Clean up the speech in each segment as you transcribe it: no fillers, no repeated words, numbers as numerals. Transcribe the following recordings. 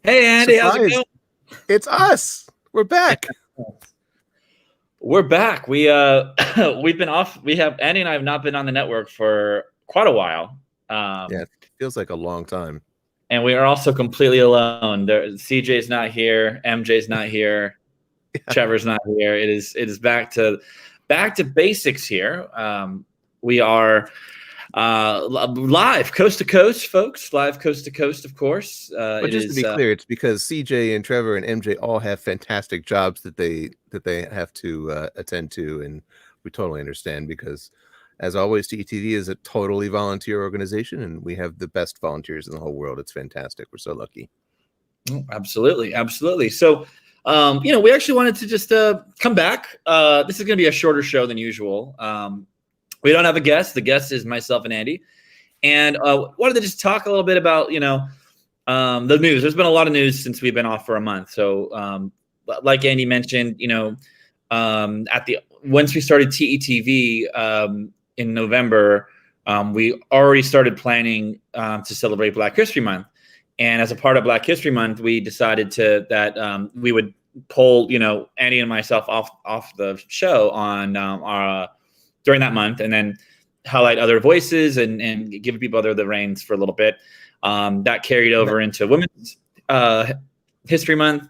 Hey, Andy, how's it Surprise! going? It's us. We're back. We're back. We've been off. We have Andy and I have not been on the network for quite a while. Yeah, it feels like a long time. And we are also completely alone. CJ's not here. MJ's not here. Trevor's not here. It is back to basics here. We are live coast to coast, folks. Live coast to coast, of course. But just to be clear, it's because CJ and Trevor and MJ all have fantastic jobs that they have to attend to, and we totally understand because, as always, TETV is a totally volunteer organization, and we have the best volunteers in the whole world. It's fantastic. We're so lucky. Oh, absolutely, absolutely. So, we actually wanted to just come back. This is going to be a shorter show than usual. We don't have a guest. The guest is myself and Andy, and wanted to just talk a little bit about the news. There's been a lot of news since we've been off for a month. So, like Andy mentioned, once we started TETV in November, we already started planning to celebrate Black History Month. And as a part of Black History Month, we decided that we would pull, Andy and myself off the show on during that month, and then highlight other voices and give people the reins for a little bit. That carried over into Women's History Month.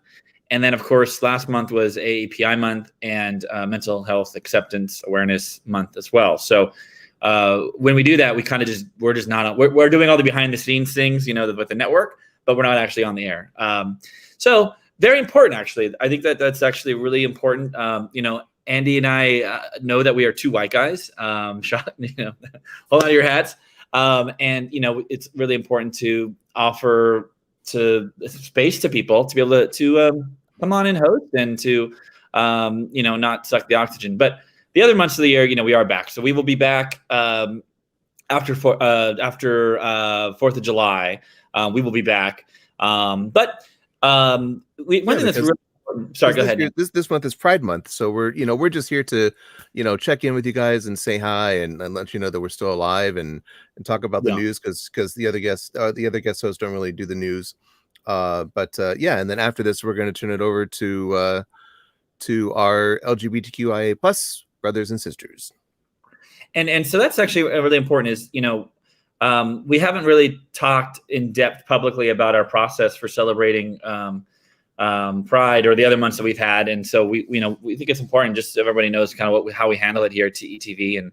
And then, of course, last month was AAPI month and Mental Health Acceptance Awareness Month as well. So when we do that, we kind of we're doing all the behind the scenes things, with the network, but we're not actually on the air. So very important, actually. I think that's actually really important. Andy and I know that we are two white guys. Hold on to your hats. And it's really important to offer space to people to be able to come on and host and to not suck the oxygen. But the other months of the year, we are back. So we will be back after 4th of July. We will be back. One thing that's really important. Sorry, go ahead. This month is Pride Month, so we're just here to check in with you guys and say hi and let you know that we're still alive and talk about the news because the other guest hosts don't really do the news. And then after this, we're going to turn it over to our LGBTQIA plus brothers and sisters. And so that's actually really important. Is we haven't really talked in depth publicly about our process for celebrating Pride or the other months that we've had, and so we think it's important just so everybody knows kind of how we handle it here at TETV. And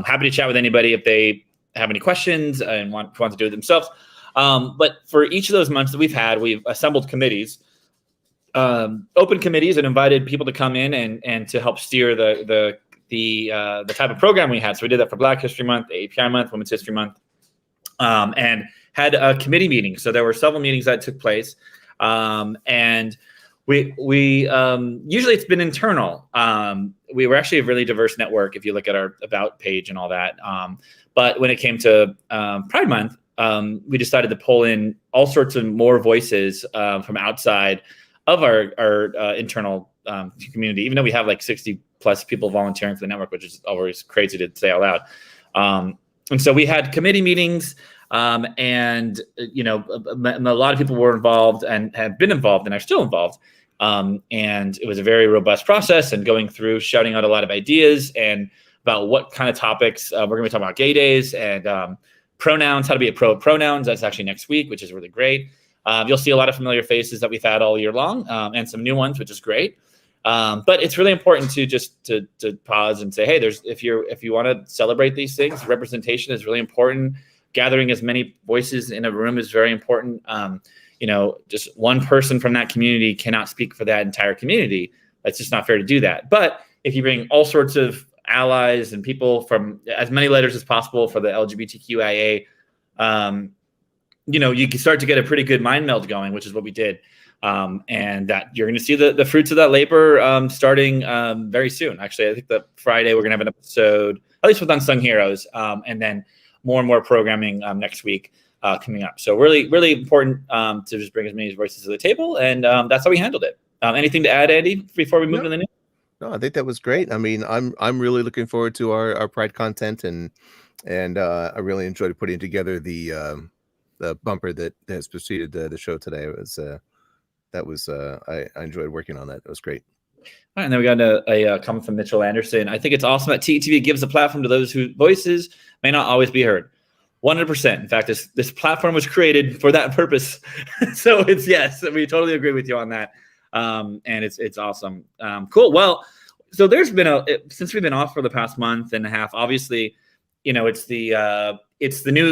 happy to chat with anybody if they have any questions and want to do it themselves. But for each of those months that we've had, we've assembled committees, open committees, and invited people to come in and to help steer the type of program we had. So we did that for Black History Month, API Month, Women's History Month, and had a committee meeting. So there were several meetings that took place, and we usually it's been internal. We were actually a really diverse network if you look at our about page and all that. But when it came to Pride Month, we decided to pull in all sorts of more voices from outside of our internal community, even though we have like 60 plus people volunteering for the network, which is always crazy to say out loud. And so we had committee meetings, and a lot of people were involved and have been involved and are still involved. And it was a very robust process and going through, shouting out a lot of ideas and about what kind of topics. We're going to be talking about gay days and pronouns, how to be a pro pronouns. That's actually next week, which is really great. You'll see a lot of familiar faces that we've had all year long, and some new ones, which is great. But it's really important to just to pause and say, hey, if you want to celebrate these things, representation is really important. Gathering as many voices in a room is very important. Just one person from that community cannot speak for that entire community. That's just not fair to do that. But if you bring all sorts of allies and people from as many letters as possible for the LGBTQIA, you can start to get a pretty good mind meld going, which is what we did. And that you're going to see the fruits of that labor starting very soon. Actually, I think the Friday we're going to have an episode, at least with Unsung Heroes, and then more and more programming next week coming up. So really, really important to just bring as many voices to the table, and that's how we handled it. Anything to add, Andy, before we move to the news? No, I think that was great. I mean, I'm really looking forward to our Pride content, and I really enjoyed putting together the bumper that has preceded the show today. It was that was I enjoyed working on that. It was great. All right, and then we got a comment from Mitchell Anderson. I think it's awesome that TETV gives a platform to those whose voices may not always be heard. 100%. In fact, this platform was created for that purpose. So it's yes, we totally agree with you on that. And it's awesome. Cool. Well, so there's been since we've been off for the past month and a half, obviously, it's the new,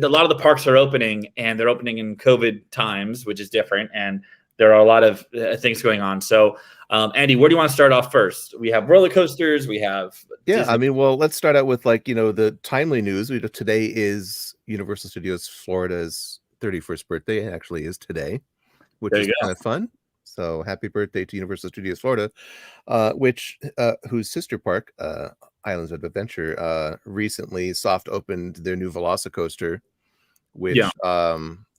a lot of the parks are opening, and they're opening in COVID times, which is different. And there are a lot of things going on. So, Andy, where do you want to start off first? We have roller coasters. We have Disney. I mean, well, let's start out with the timely news. Today is Universal Studios Florida's 31st birthday. It actually is today, which is kind of fun. So happy birthday to Universal Studios Florida, whose sister park, Islands of Adventure, recently soft opened their new Velocicoaster, which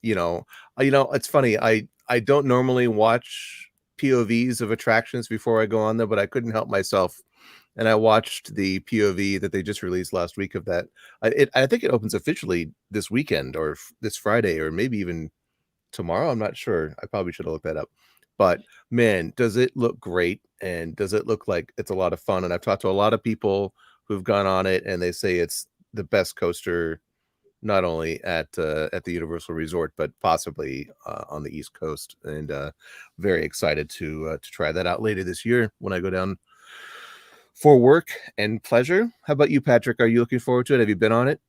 it's funny. I don't normally watch POVs of attractions before I go on there, but I couldn't help myself. And I watched the POV that they just released last week of that. I think it opens officially this weekend or this Friday, or maybe even tomorrow. I'm not sure. I probably should have looked that up. But man, does it look great, and does it look like it's a lot of fun? And I've talked to a lot of people who've gone on it, and they say it's the best coaster, not only at the Universal Resort, but possibly on the East Coast. And very excited to try that out later this year when I go down for work and pleasure. How about you, Patrick? Are you looking forward to it? Have you been on it?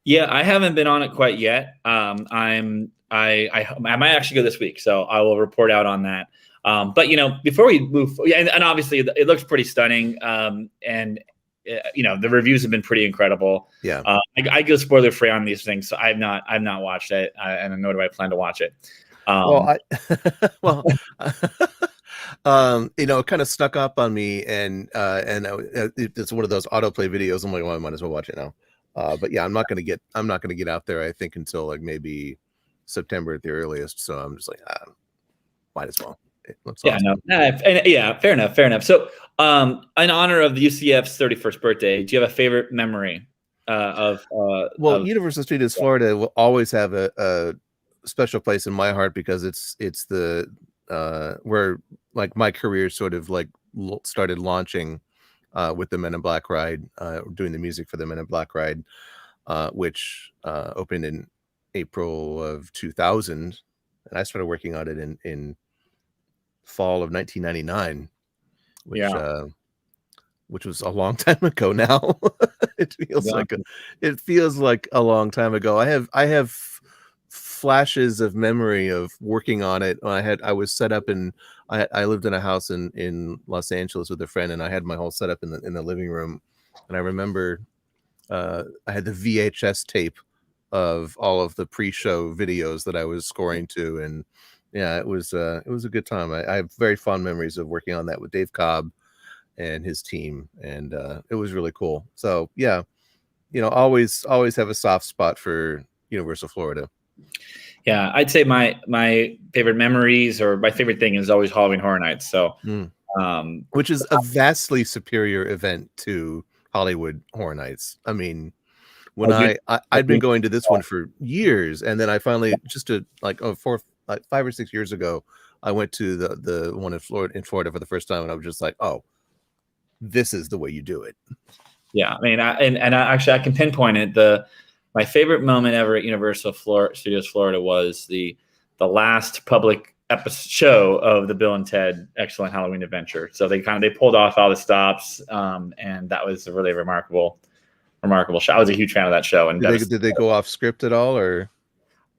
Yeah, I haven't been on it quite yet. I might actually go this week, so I will report out on that. But before we move, and obviously it looks pretty stunning. And the reviews have been pretty incredible. Yeah. I go spoiler free on these things, so I've not watched it, and nor do I plan to watch it. It kind of snuck up on me, and it's one of those autoplay videos. I'm like, well, I might as well watch it now. But yeah, I'm not gonna get out there, I think, until like maybe September at the earliest. So I'm just like, might as well. It looks awesome. Fair enough. So, in honor of the UCF's 31st birthday, do you have a favorite memory of? Universal Studios Florida will always have a special place in my heart, because it's the where like my career sort of like started launching with the Men in Black ride, doing the music for the Men in Black ride, which opened in April of 2000, and I started working on it in fall of 1999, which was a long time ago now. It feels like a long time ago. I have flashes of memory of working on it. I was set up I lived in a house in Los Angeles with a friend, and I had my whole setup in the living room. And I remember I had the VHS tape of all of the pre-show videos that I was scoring to, and yeah, it was a good time. I have very fond memories of working on that with Dave Cobb and his team, and it was really cool. So yeah, always have a soft spot for Universal Florida. Yeah, I'd say my favorite memories, or my favorite thing, is always Halloween Horror Nights. So, which is a vastly superior event to Hollywood Horror Nights. I mean, when I'd been going to this one for years, and then I finally, just 5 or 6 years ago, I went to the one in Florida for the first time, and I was just like, oh, this is the way you do it. Yeah, I mean, I can pinpoint it. My favorite moment ever at Universal Studios Florida was the last public show of the Bill and Ted Excellent Halloween Adventure. So they pulled off all the stops, and that was a really remarkable show. I was a huge fan of that show. And did they go off script at all, or?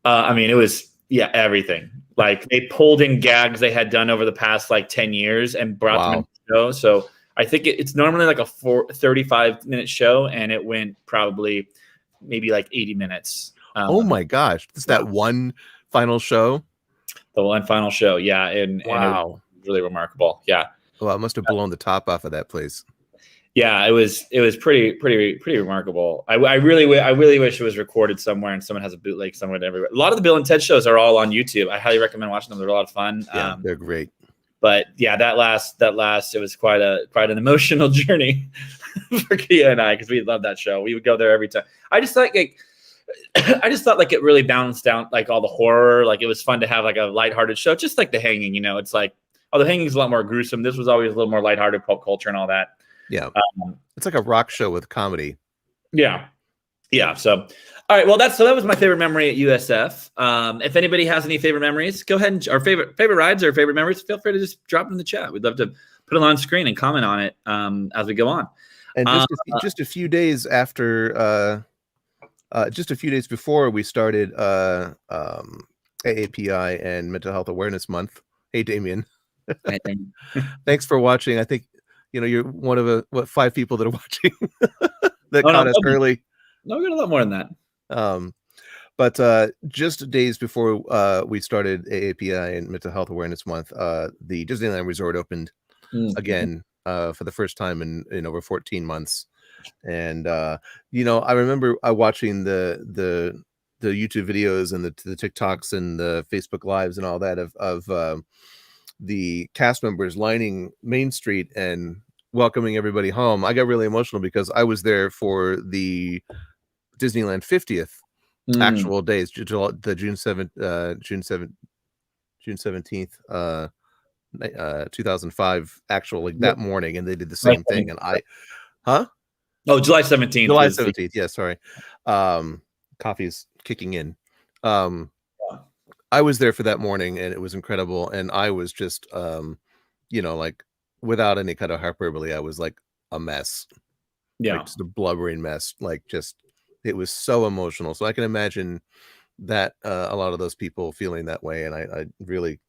I mean, it was everything. Like, they pulled in gags they had done over the past 10 years and brought them into the show. So I think it's normally like a 35-minute show, and it went probably maybe 80 minutes. Oh my gosh. It's that one final show? The one final show. Yeah. And it was really remarkable. Yeah. Well, it must have blown the top off of that place. Yeah, it was pretty remarkable. I really wish it was recorded somewhere and someone has a bootleg somewhere everywhere. A lot of the Bill and Ted shows are all on YouTube. I highly recommend watching them. They're a lot of fun. Yeah, they're great. But yeah, that last it was quite an emotional journey for Kia and I, because we loved that show. We would go there every time. I just I just thought like it really balanced out like all the horror. Like it was fun to have like a lighthearted show, just like The Hanging. You know, it's like, oh, The Hanging's a lot more gruesome. This was always a little more lighthearted pop culture and all that. Yeah, it's like a rock show with comedy. Yeah, yeah. So, all right. Well, that was my favorite memory at USF. If anybody has any favorite memories, go ahead and or favorite rides or favorite memories, feel free to just drop them in the chat. We'd love to put it on screen and comment on it as we go on. And just a few days after, just a few days before we started AAPI and Mental Health Awareness Month. Hey, Damien. Thanks for watching. I think you're one of 5 people that are watching that caught us early. No, we got a lot more than that. But just days before we started AAPI and Mental Health Awareness Month, the Disneyland Resort opened again for the first time in over 14 months. And I remember watching the YouTube videos and the TikToks and the Facebook Lives and all that of the cast members lining Main Street and welcoming everybody home. I got really emotional because I was there for the Disneyland 50th actual days, the June 17th, 2005 actual, like that morning, and they did the same thing. And July 17th. July 17th. Yeah, sorry. Coffee's kicking in. I was there for that morning and it was incredible. And I was just, like without any kind of hyperbole, I was like a mess. Yeah. Like just a blubbering mess. Like it was so emotional. So I can imagine that a lot of those people feeling that way. And I really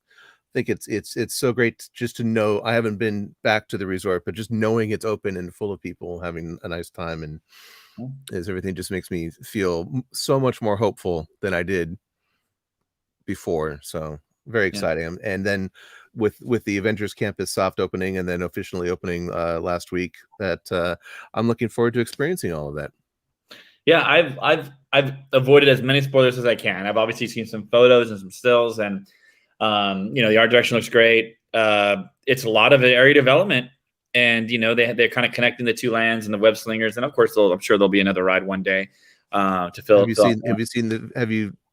think it's so great just to know. I haven't been back to the resort, but just knowing it's open and full of people having a nice time and everything just makes me feel so much more hopeful than I did before. So very exciting. And then with the Avengers Campus soft opening and then officially opening last week, that I'm looking forward to experiencing all of that. Yeah, I've avoided as many spoilers as I can. I've obviously seen some photos and some stills, and the art direction looks great. It's a lot of area development, and they're kind of connecting the two lands and the web slingers, and of course I'm sure there'll be another ride one day to fill. Have you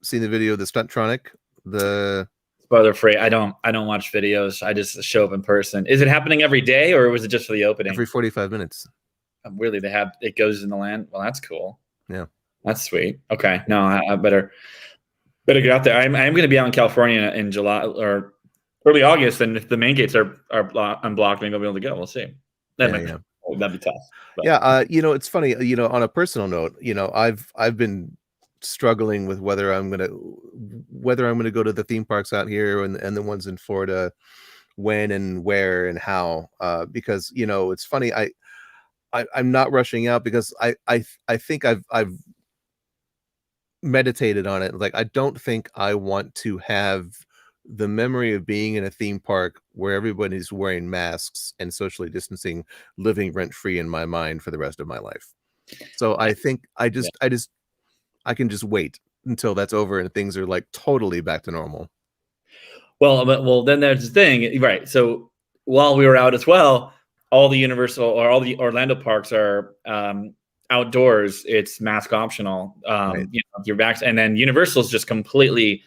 seen the video of the Stuntronic? The spoiler free. I don't watch videos. I just show up in person. Is it happening every day or was it just for the opening? Every 45 minutes. Really, it goes in the land. Well, that's cool. Yeah, that's sweet. Okay, no, I better get out there. I'm going to be out in California in July or early August, and if the main gates are unblocked, maybe I'll be able to go. We'll see. That'd be tough. But. Yeah, it's funny. On a personal note, I've been struggling with whether I'm gonna go to the theme parks out here and the ones in Florida, when and where and how. Because it's funny. I'm not rushing out because I think I've meditated on it. Like I don't think I want to have the memory of being in a theme park where everybody's wearing masks and socially distancing living rent free in my mind for the rest of my life. So I think I can just wait until that's over and things are like totally back to normal. Well, then there's the thing, right? So while we were out as well, all the Universal or all the Orlando parks are outdoors. It's mask optional. Right. Your backs, and then Universal's just completely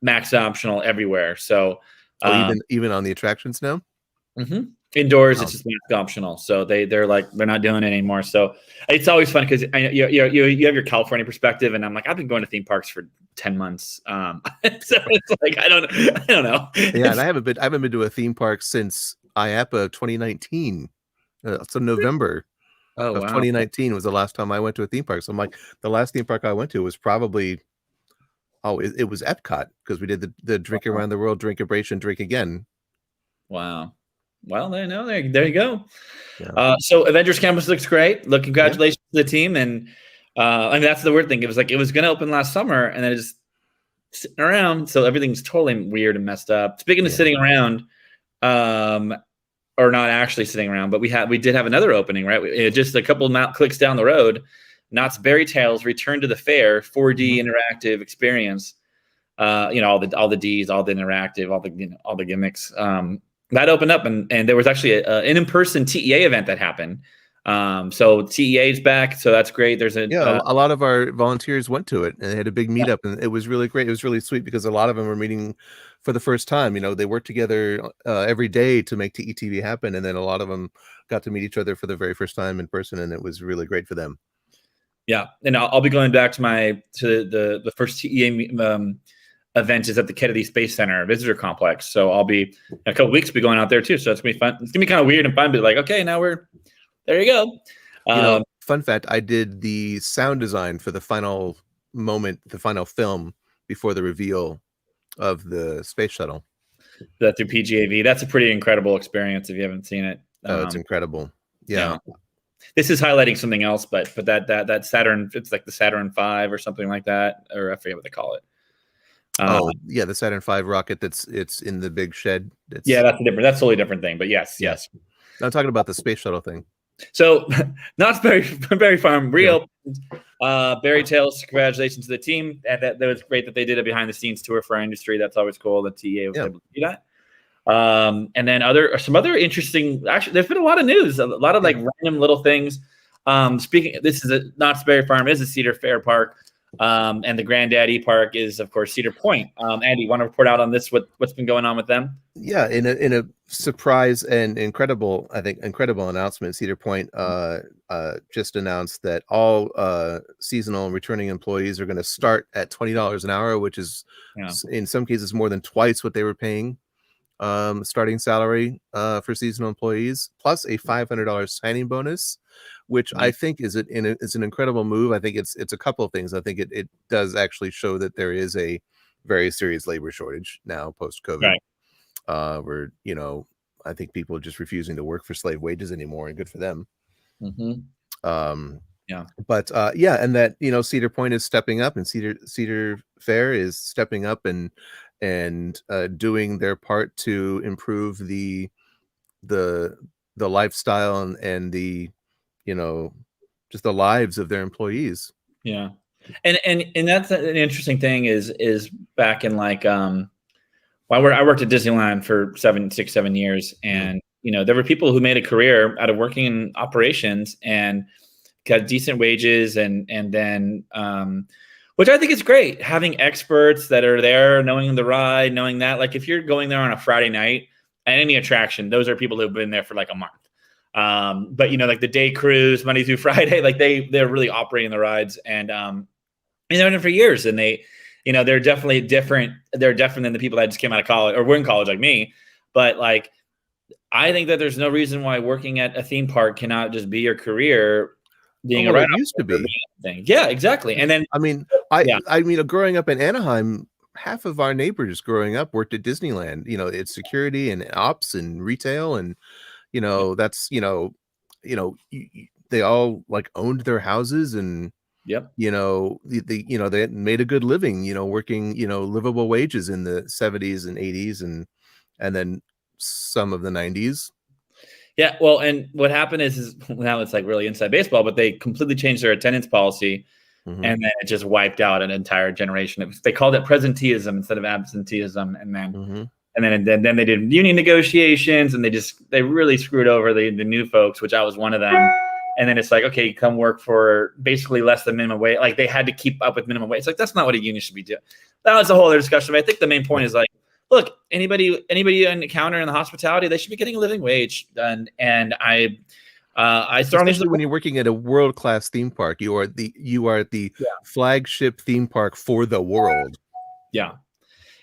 mask optional everywhere. So even on the attractions now. Mm-hmm. Indoors, it's just mask optional. So they're not doing it anymore. So it's always fun because you have your California perspective, and I'm like, I've been going to theme parks for 10 months. So it's like I don't know. Yeah, and I haven't been to a theme park since IAPA 2019. So November of 2019 was the last time I went to a theme park. So I'm like, the last theme park I went to was probably it was Epcot, because we did the drink around the world, drink Embrace, drink again. Wow. Well, there you go. Yeah. So Avengers Campus looks great. Look, congratulations to the team. And that's the weird thing. It was going to open last summer, and then it's sitting around. So everything's totally weird and messed up. Speaking of sitting around, or not actually sitting around, but we did have another opening, right? Just a couple clicks down the road. Knott's Berry Tales Return to the Fair 4D interactive experience. All the D's, all the interactive, all the gimmicks. That opened up, and there was actually an in-person TEA event that happened So TEA is back, so that's great. There's a a lot of our volunteers went to it, and they had a big meetup, and it was really great. It was really sweet because a lot of them were meeting for the first time. They worked together every day to make TETV happen, and then a lot of them got to meet each other for the very first time in person, and it was really great for them. Yeah, and I'll be going back to the first TEA event is at the Kennedy Space Center Visitor Complex. So I'll be in a couple weeks be going out there too. So it's gonna be fun. It's gonna be kind of weird and fun, but like, okay, now we're there. You go. Fun fact: I did the sound design for the final moment, the final film before the reveal of the space shuttle. That through PGAV. That's a pretty incredible experience if you haven't seen it. Oh, it's incredible. Yeah. This is highlighting something else, but that Saturn, it's like the Saturn V or something like that, or I forget what they call it. The Saturn V rocket it's in the big shed. That's a totally different thing. But yes. I'm talking about the space shuttle thing. So, Knott's Berry Farm real. Berry Tales, congratulations to the team. And that was great that they did a behind the scenes tour for our industry. That's always cool. The TA was able to do that. And then some other interesting. Actually, there's been a lot of news, a lot of like random little things. This is Knott's Berry Farm is a Cedar Fair park. And the Granddaddy Park is, of course, Cedar Point. Andy, you want to report out on this? What's been going on with them? Yeah, in a surprise and incredible announcement, Cedar Point just announced that all seasonal and returning employees are going to start at $20 an hour, which is in some cases more than twice what they were paying starting salary for seasonal employees, plus a $500 signing bonus, which I think is an incredible move. I think it's a couple of things. I think it does actually show that there is a very serious labor shortage now post-COVID, where I think people are just refusing to work for slave wages anymore, and good for them. And that Cedar Point is stepping up, and Cedar Fair is stepping up and doing their part to improve the lifestyle and the just the lives of their employees. And that's an interesting thing is back in like I worked at Disneyland for 7 years, and there were people who made a career out of working in operations and got decent wages, and then which I think is great, having experts that are there, knowing the ride, knowing that, like, if you're going there on a Friday night at any attraction, those are people who've been there for like a month. But like the day cruise, Monday through Friday, like they're really operating the rides, and they've been there for years, and they're definitely different. They're different than the people that just came out of college or were in college like me. But like, I think that there's no reason why working at a theme park cannot just be your career. Being it used to be. Thing. Yeah, exactly. And then I mean, growing up in Anaheim, half of our neighbors growing up worked at Disneyland. It's security and ops and retail, and that's they all like owned their houses, and they made a good living, working livable wages in the 70s and 80s and then some of the 90s. Yeah, well, and what happened is now it's like really inside baseball, but they completely changed their attendance policy, and then it just wiped out an entire generation. They called it presenteeism instead of absenteeism, and then and then they did union negotiations, and they really screwed over the new folks, which I was one of them. And then it's like, okay, come work for basically less than minimum wage. Like, they had to keep up with minimum wage. It's like, that's not what a union should be doing. That was a whole other discussion. But I think the main point is like, look, anybody on the counter in the hospitality, they should be getting a living wage. And I strongly, especially when you're working at a world-class theme park, you are at the flagship theme park for the world. Yeah.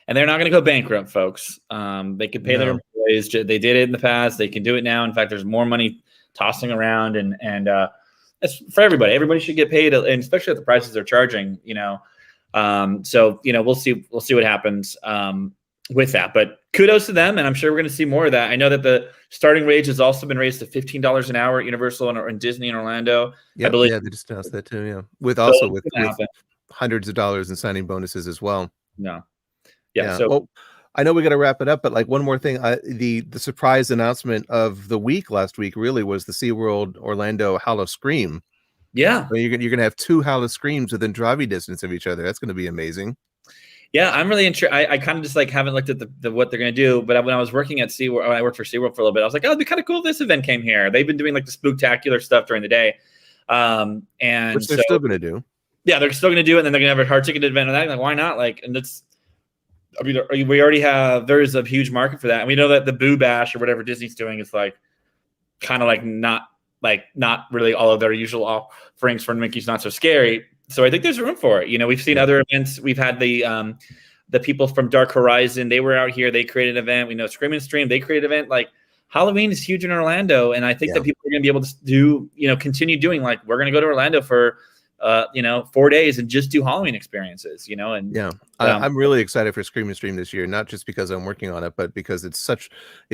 And they're not going to go bankrupt, folks. They could pay their employees. They did it in the past. They can do it now. In fact, there's more money tossing around, and it's for everybody. Everybody should get paid, and especially at the prices they're charging. So we'll see what happens with that. But kudos to them, and I'm sure we're going to see more of that. I know that the starting wage has also been raised to $15 an hour at Universal and Disney in Orlando. I believe. Yeah, they just announced that too. Yeah, with hundreds of dollars in signing bonuses as well. Yeah. So, well, I know we got to wrap it up, but like one more thing, the surprise announcement of the week last week really was the SeaWorld Orlando Halo Scream. Yeah, so you're gonna have two Halo Screams within driving distance of each other. That's going to be amazing. Yeah, I'm really interested. I kind of just like haven't looked at the what they're going to do, but when I was working at SeaWorld, when I worked for SeaWorld for a little bit, I was like, oh, it'd be kind of cool if this event came here. They've been doing like the spooktacular stuff during the day. And Which they're so, still going to do. yeah, they're still going to do it. And then they're going to have a hard ticketed event. And that, like, why not? Like, and it's, I mean, we already have, there's a huge market for that. And we know that the Boo Bash or whatever Disney's doing is like, kind of like not really all of their usual offerings for Mickey's Not So Scary. So I think there's room for it. You know, we've seen other events. We've had the people from Dark Horizon. They were out here. They created an event. We know Scream and Stream. They created an event. Like Halloween is huge in Orlando, and I think that people are going to be able to do, you know, continue doing like we're going to go to Orlando for, 4 days and just do Halloween experiences. You know, and I'm really excited for Scream and Stream this year, not just because I'm working on it, but because it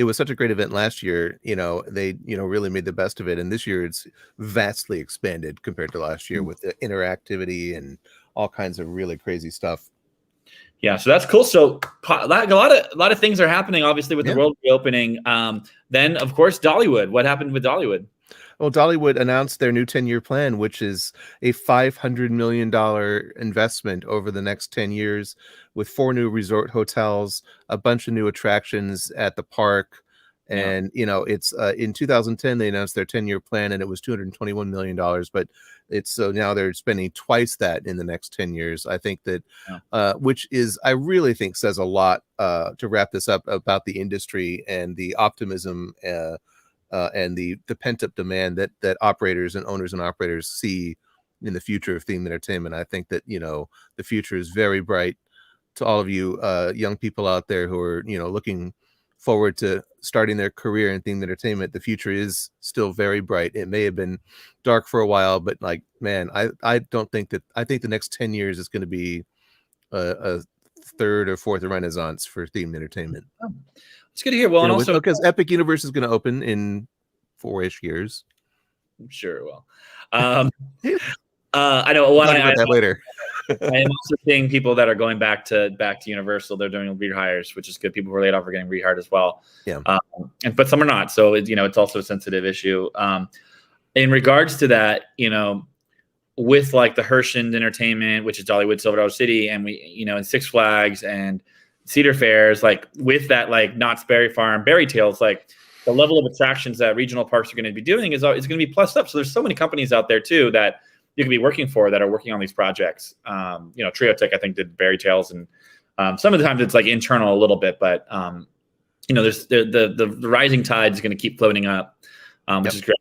was such a great event last year. You know, they really made the best of it, and this year it's vastly expanded compared to last year with the interactivity and all kinds of really crazy stuff. Yeah, so that's cool. So a lot of things are happening, obviously, with the world reopening. Then, of course, Dollywood. What happened with Dollywood? Well, Dollywood announced their new 10-year plan, which is a $500 million investment over the next 10 years with 4 new resort hotels, a bunch of new attractions at the park. And, it's in 2010, they announced their 10-year plan and it was $221 million. But so now they're spending twice that in the next 10 years. I think that, which is, I really think says a lot to wrap this up about the industry and the optimism and the pent-up demand that operators and owners and operators see in the future of themed entertainment. I think that, the future is very bright. To all of you young people out there who are, looking forward to starting their career in themed entertainment, the future is still very bright. It may have been dark for a while, but like, man, I think the next 10 years is going to be a third or fourth renaissance for themed entertainment. It's good to hear. Well, and also because Epic Universe is going to open in 4-ish years. I'm sure it will. I know. We'll talk about that later. I am also seeing people that are going back to Universal. They're doing rehires, which is good. People who are laid off are getting rehired as well. Yeah. But some are not. So it's also a sensitive issue. In regards to that, with like the Hershend Entertainment, which is Dollywood, Silver Dollar City, and we, and Six Flags and Cedar Fairs, like with that, like Knott's Berry Farm, Berry Tales, like the level of attractions that regional parks are going to be doing is going to be plussed up. So there's so many companies out there too that you can be working for that are working on these projects. Trio Tech, I think, did Berry Tales, and some of the times it's like internal a little bit, but there's the rising tide is going to keep floating up, which is great.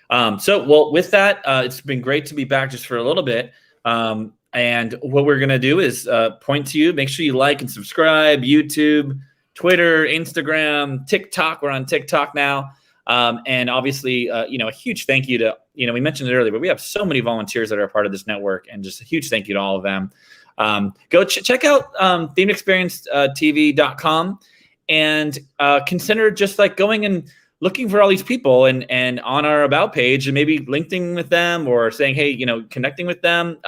Well, with that, it's been great to be back just for a little bit. And what we're going to do is point to you. Make sure you like and subscribe. YouTube, Twitter, Instagram, TikTok. We're on TikTok now. And obviously, a huge thank you to, we mentioned it earlier, but we have so many volunteers that are a part of this network, and just a huge thank you to all of them. Go check out themedexperiencetv.com and consider just like going and looking for all these people and on our About page and maybe linking with them or saying, hey, connecting with them.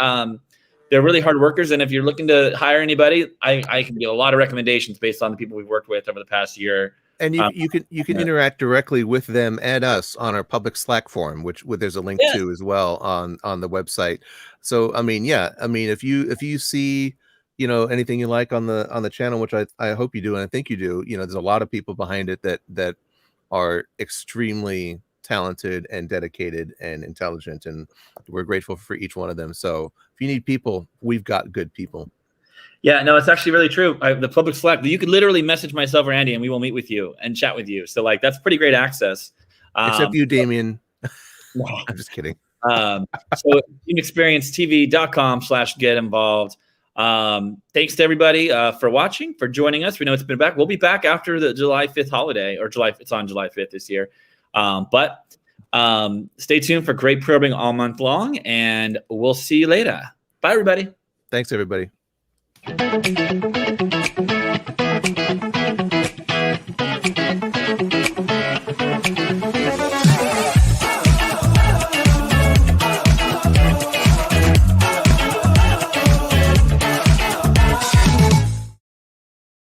They're really hard workers. And if you're looking to hire anybody, I can get a lot of recommendations based on the people we've worked with over the past year. And you can interact directly with them and us on our public Slack forum, which there's a link to as well on the website. So, if you see, anything you like on the channel, which I hope you do. And I think you do, there's a lot of people behind it that are extremely talented and dedicated and intelligent, and we're grateful for each one of them. So if you need people, we've got good people. Yeah, no, it's actually really true. The public Slack, you could literally message myself or Andy and we will meet with you and chat with you. So like, that's pretty great access. Except you, Damien. I'm just kidding. So TeamExperienceTV.com/get involved. Thanks to everybody for watching, for joining us. We know it's been back. We'll be back after the July 5th holiday, or it's on July 5th this year. But stay tuned for great programming all month long, and we'll see you later. Bye, everybody. Thanks, everybody.